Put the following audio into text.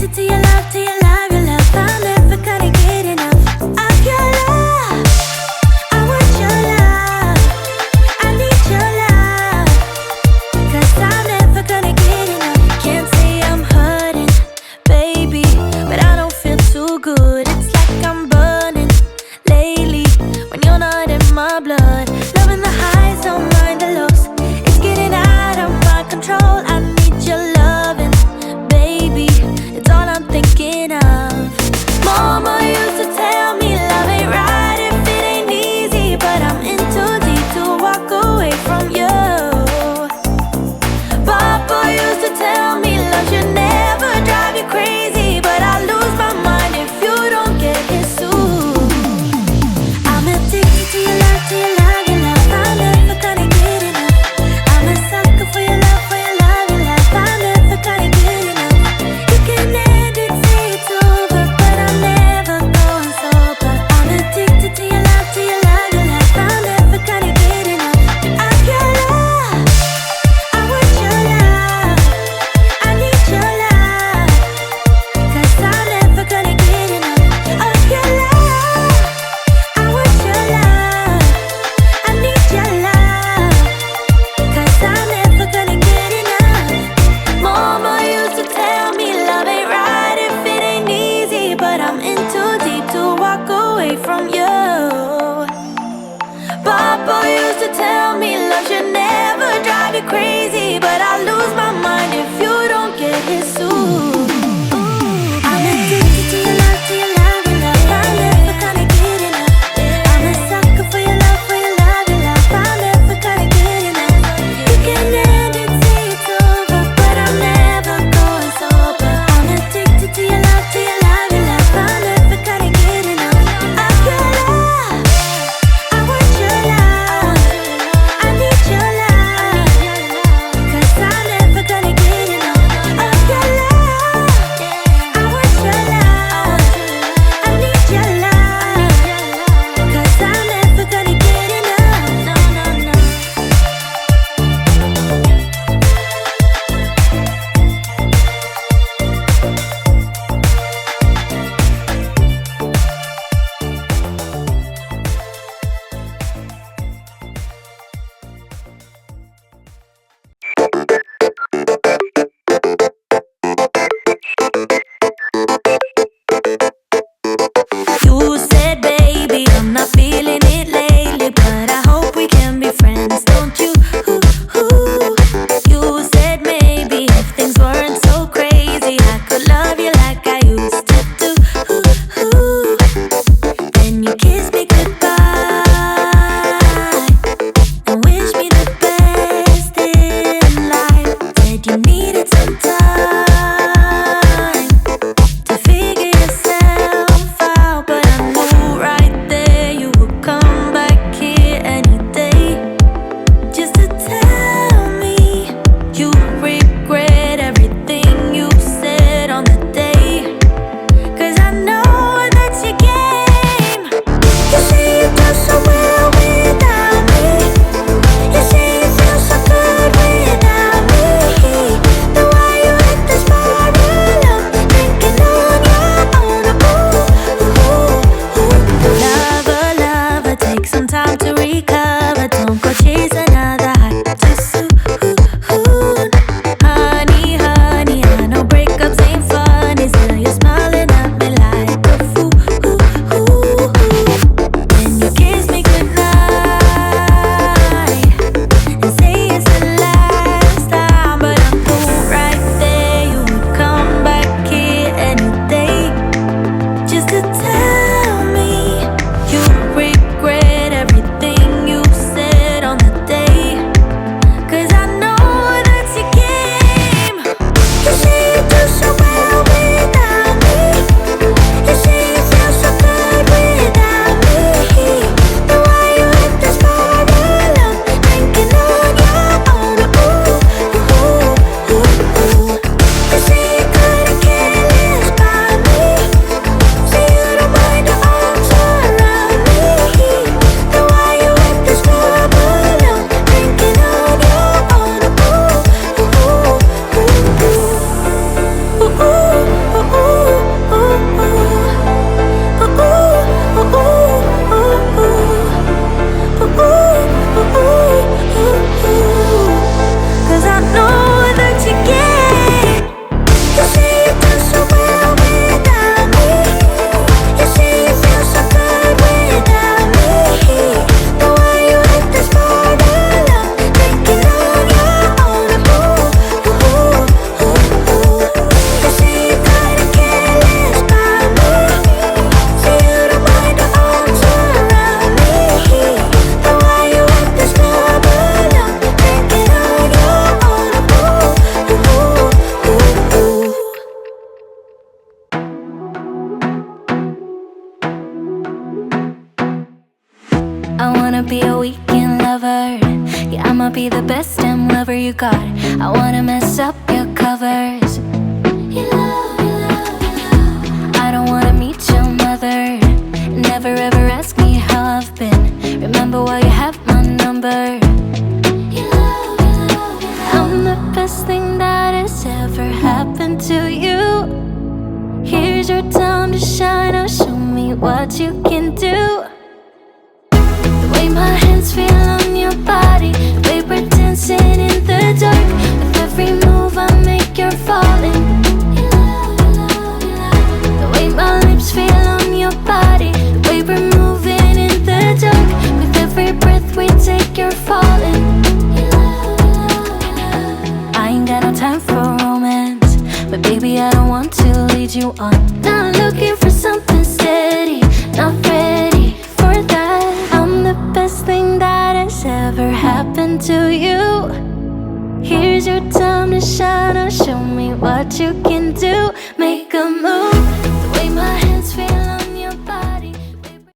addicted to your love, to your love, your love. I'm never gonna get enough of your love. I want your love, I need your love, 'cause I'm never gonna get enough. Can't say I'm hurting, baby, but I don't feel too good. It's like I'm burning lately when you're not in my blood. Loving the highs, don't mind the lows. It's getting out of my control. I need your loving, baby. It's all I'm thinking of. Mama used to tell me love ain't right if it ain't easy, but I'm in too deep to walk away from you. Papa used to tell me love should never drive you crazy, but I lose my mind if you don't get his soothe. I'm addicted to your love, to your love, your love. I'm never gonna get enough. I'm a sucker for your love, for your love, your love. I'm never gonna get enough. You can end it, say it's over, but I'm never going sober. I'm addicted to your love, to your love, your love. I'm never gonna get enough of your love. I want your love, I need your love, 'cause I'm never gonna get enough of your love. I want your love, I need your love, 'cause I'm never gonna get enough. Mama used to tell me love ain't right if it ain't easy, but I'm in too deep to walk away from you. Papa used to tell me love should never drive you crazy, but I lose my mind if you don't get his soothe. I'm addicted to your love, to your love, your love. I'm never gonna get enough. I'm a sucker for your love, for your love, your love. I'm never gonna get enough. You can end it, say it's over, but I'm never going sober. I'm addicted to your love, to your love, your love. I'm never gonna get enough of your love. I want your love, I need your love, 'cause I'm never be a weekend lover. Yeah, I'ma be the best damn lover you got. I wanna mess up your covers. I don't wanna meet your mother. Never ever ask me how I've been. Remember why you have my number. I'm the best thing that has ever happened to you. Here's your time to shine. Now show me what you can do. The way my hands feel on your body, the way we're dancing in the dark. With every move I make, you're falling. The way my lips feel on your body, the way we're moving in the dark. With every breath we take, you're falling. I ain't got no time for romance, but baby I don't want to lead you on. Not looking for something steady, not ready for that. I'm the best thing that has ever happened to you. Here's your time to shine. Now show me what you can do. Make